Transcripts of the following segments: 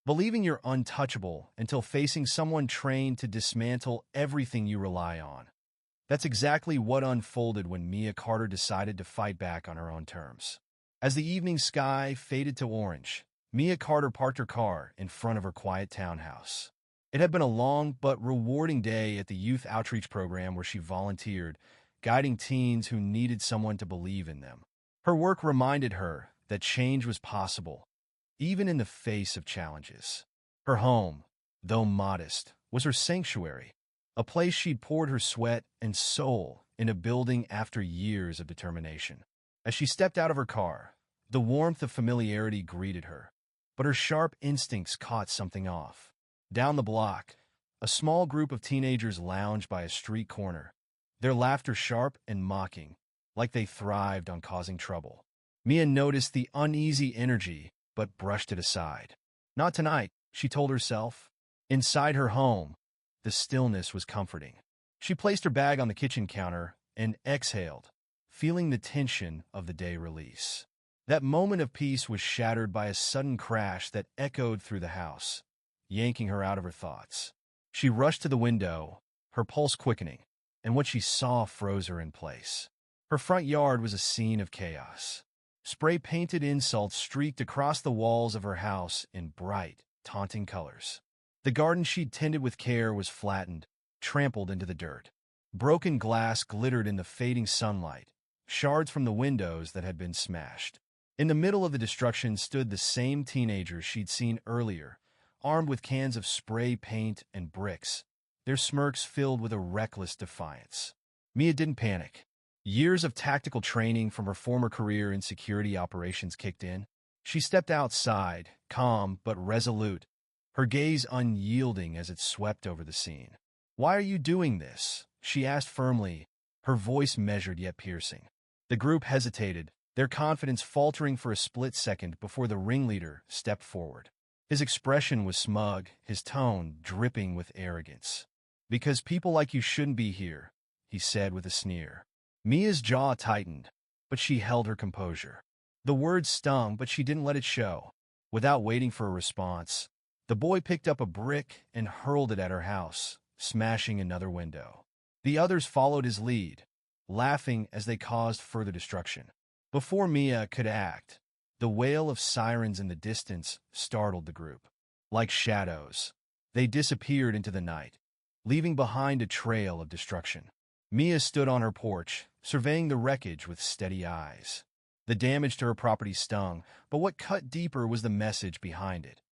believing you're untouchable until facing someone trained to dismantle everything you rely on. That's exactly what unfolded when Mia Carter decided to fight back on her own terms. As the evening sky faded to orange, Mia Carter parked her car in front of her quiet townhouse. It had been a long but rewarding day at the youth outreach program where she volunteered, guiding teens who needed someone to believe in them. Her work reminded her that change was possible, even in the face of challenges. Her home, though modest, was her sanctuary, a place she'd poured her sweat and soul into building after years of determination. As she stepped out of her car, the warmth of familiarity greeted her, but her sharp instincts caught something off. Down the block, a small group of teenagers lounged by a street corner, their laughter sharp and mocking, like they thrived on causing trouble. Mia noticed the uneasy energy, but brushed it aside. Not tonight, she told herself. Inside her home, the stillness was comforting. She placed her bag on the kitchen counter and exhaled, feeling the tension of the day release. That moment of peace was shattered by a sudden crash that echoed through the house, yanking her out of her thoughts. She rushed to the window, her pulse quickening, and what she saw froze her in place. Her front yard was a scene of chaos. Spray-painted insults streaked across the walls of her house in bright, taunting colors. The garden she'd tended with care was flattened, trampled into the dirt. Broken glass glittered in the fading sunlight, shards from the windows that had been smashed. In the middle of the destruction stood the same teenagers she'd seen earlier, armed with cans of spray paint and bricks, their smirks filled with a reckless defiance. Mia didn't panic. Years of tactical training from her former career in security operations kicked in. She stepped outside, calm but resolute, her gaze unyielding as it swept over the scene. "Why are you doing this?" she asked firmly, her voice measured yet piercing. The group hesitated, their confidence faltering for a split second before the ringleader stepped forward. His expression was smug, his tone dripping with arrogance. "Because people like you shouldn't be here," he said with a sneer. Mia's jaw tightened, but she held her composure. The words stung, but she didn't let it show. Without waiting for a response, the boy picked up a brick and hurled it at her house, smashing another window. The others followed his lead, laughing as they caused further destruction. Before Mia could act, the wail of sirens in the distance startled the group. Like shadows, they disappeared into the night, leaving behind a trail of destruction. Mia stood on her porch, surveying the wreckage with steady eyes. The damage to her property stung, but what cut deeper was the message behind it.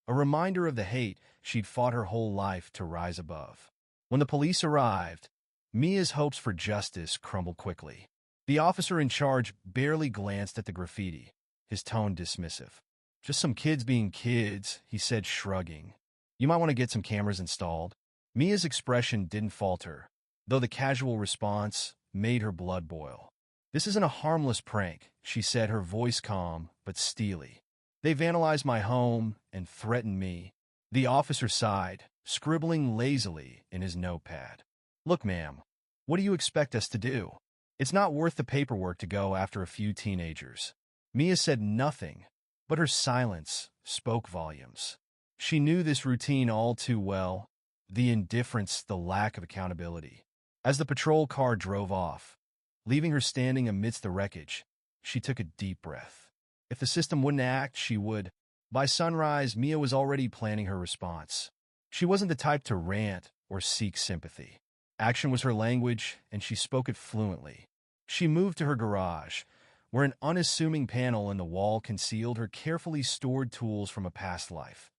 A reminder of the hate she'd fought her whole life to rise above. When the police arrived, Mia's hopes for justice crumbled quickly. The officer in charge barely glanced at the graffiti, his tone dismissive. "Just some kids being kids," he said, shrugging. "You might want to get some cameras installed." Mia's expression didn't falter, though the casual response made her blood boil. "This isn't a harmless prank," she said, her voice calm but steely. "They vandalized my home and threatened me." The officer sighed, scribbling lazily in his notepad. "Look, ma'am, what do you expect us to do? It's not worth the paperwork to go after a few teenagers." Mia said nothing, but her silence spoke volumes. She knew this routine all too well, the indifference, the lack of accountability. As the patrol car drove off, leaving her standing amidst the wreckage, she took a deep breath. If the system wouldn't act, she would. By sunrise, Mia was already planning her response. She wasn't the type to rant or seek sympathy. Action was her language, and she spoke it fluently. She moved to her garage, where an unassuming panel in the wall concealed her carefully stored tools from a past life,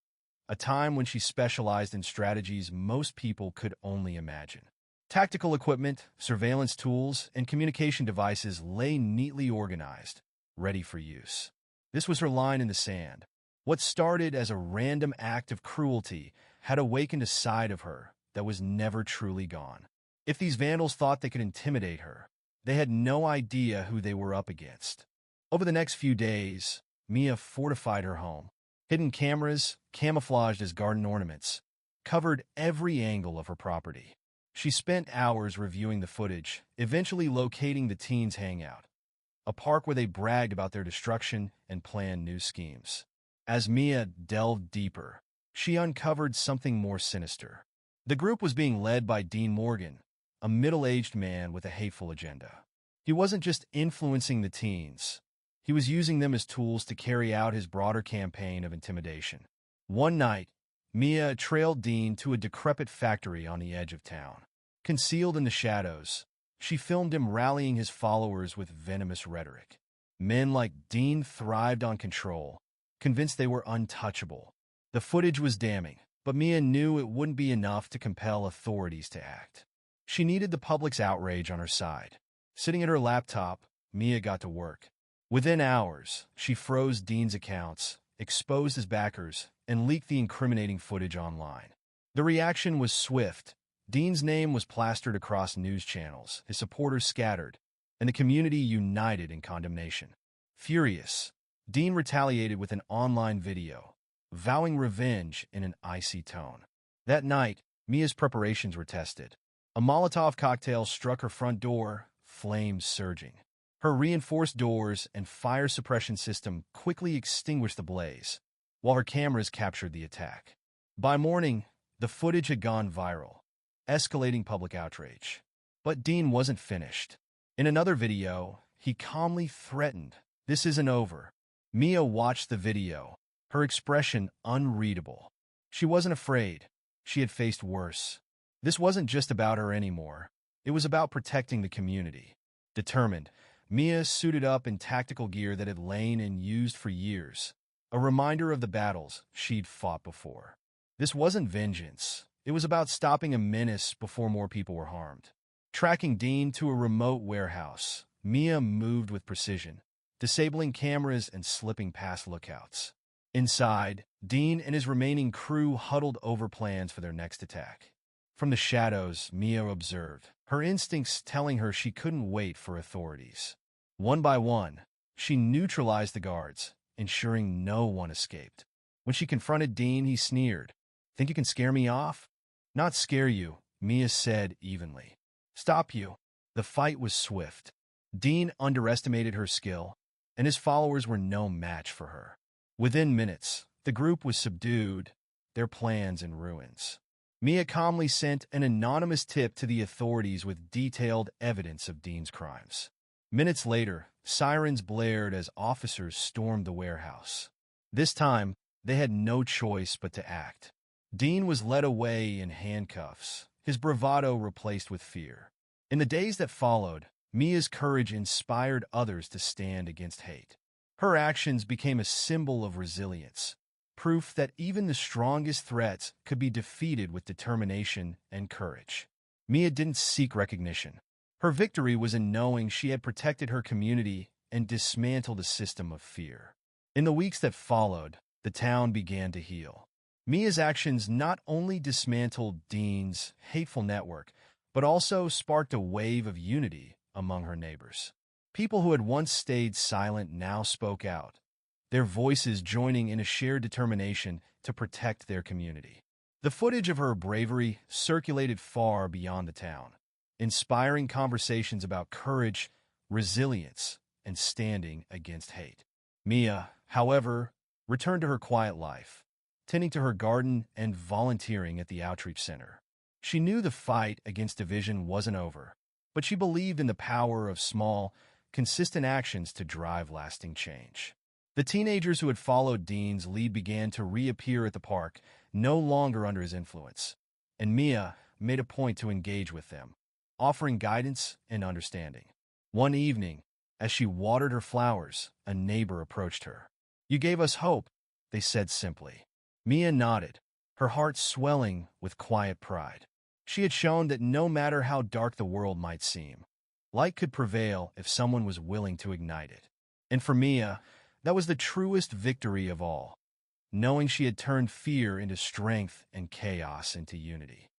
a time when she specialized in strategies most people could only imagine. Tactical equipment, surveillance tools, and communication devices lay neatly organized, ready for use. This was her line in the sand. What started as a random act of cruelty had awakened a side of her that was never truly gone. If these vandals thought they could intimidate her, they had no idea who they were up against. Over the next few days, Mia fortified her home. Hidden cameras, camouflaged as garden ornaments, covered every angle of her property. She spent hours reviewing the footage, eventually locating the teens' hangout, a park where they bragged about their destruction and planned new schemes. As Mia delved deeper, she uncovered something more sinister. The group was being led by Dean Morgan, a middle-aged man with a hateful agenda. He wasn't just influencing the teens. He was using them as tools to carry out his broader campaign of intimidation. One night, Mia trailed Dean to a decrepit factory on the edge of town. Concealed in the shadows, she filmed him rallying his followers with venomous rhetoric. Men like Dean thrived on control, convinced they were untouchable. The footage was damning, but Mia knew it wouldn't be enough to compel authorities to act. She needed the public's outrage on her side. Sitting at her laptop, Mia got to work. Within hours, she froze Dean's accounts, exposed his backers, and leaked the incriminating footage online. The reaction was swift. Dean's name was plastered across news channels, his supporters scattered, and the community united in condemnation. Furious, Dean retaliated with an online video, vowing revenge in an icy tone. That night, Mia's preparations were tested. A Molotov cocktail struck her front door, flames surging. Her reinforced doors and fire suppression system quickly extinguished the blaze, while her cameras captured the attack. By morning, the footage had gone viral, escalating public outrage. But Dean wasn't finished. In another video, he calmly threatened, "This isn't over." Mia watched the video, her expression unreadable. She wasn't afraid. She had faced worse. This wasn't just about her anymore. It was about protecting the community. Determined, Mia suited up in tactical gear that had lain and used for years, a reminder of the battles she'd fought before. This wasn't vengeance. It was about stopping a menace before more people were harmed. Tracking Dean to a remote warehouse, Mia moved with precision, disabling cameras and slipping past lookouts. Inside, Dean and his remaining crew huddled over plans for their next attack. From the shadows, Mia observed, her instincts telling her she couldn't wait for authorities. One by one, she neutralized the guards, ensuring no one escaped. When she confronted Dean, he sneered. "Think you can scare me off?" "Not scare you," Mia said evenly. "Stop you." The fight was swift. Dean underestimated her skill, and his followers were no match for her. Within minutes, the group was subdued, their plans in ruins. Mia calmly sent an anonymous tip to the authorities with detailed evidence of Dean's crimes. Minutes later, sirens blared as officers stormed the warehouse. This time, they had no choice but to act. Dean was led away in handcuffs, his bravado replaced with fear. In the days that followed, Mia's courage inspired others to stand against hate. Her actions became a symbol of resilience, proof that even the strongest threats could be defeated with determination and courage. Mia didn't seek recognition. Her victory was in knowing she had protected her community and dismantled a system of fear. In the weeks that followed, the town began to heal. Mia's actions not only dismantled Dean's hateful network, but also sparked a wave of unity among her neighbors. People who had once stayed silent now spoke out, their voices joining in a shared determination to protect their community. The footage of her bravery circulated far beyond the town, inspiring conversations about courage, resilience, and standing against hate. Mia, however, returned to her quiet life, tending to her garden and volunteering at the outreach center. She knew the fight against division wasn't over, but she believed in the power of small, consistent actions to drive lasting change. The teenagers who had followed Dean's lead began to reappear at the park, no longer under his influence, and Mia made a point to engage with them, offering guidance and understanding. One evening, as she watered her flowers, a neighbor approached her. "You gave us hope," they said simply. Mia nodded, her heart swelling with quiet pride. She had shown that no matter how dark the world might seem, light could prevail if someone was willing to ignite it. And for Mia, that was the truest victory of all, knowing she had turned fear into strength and chaos into unity.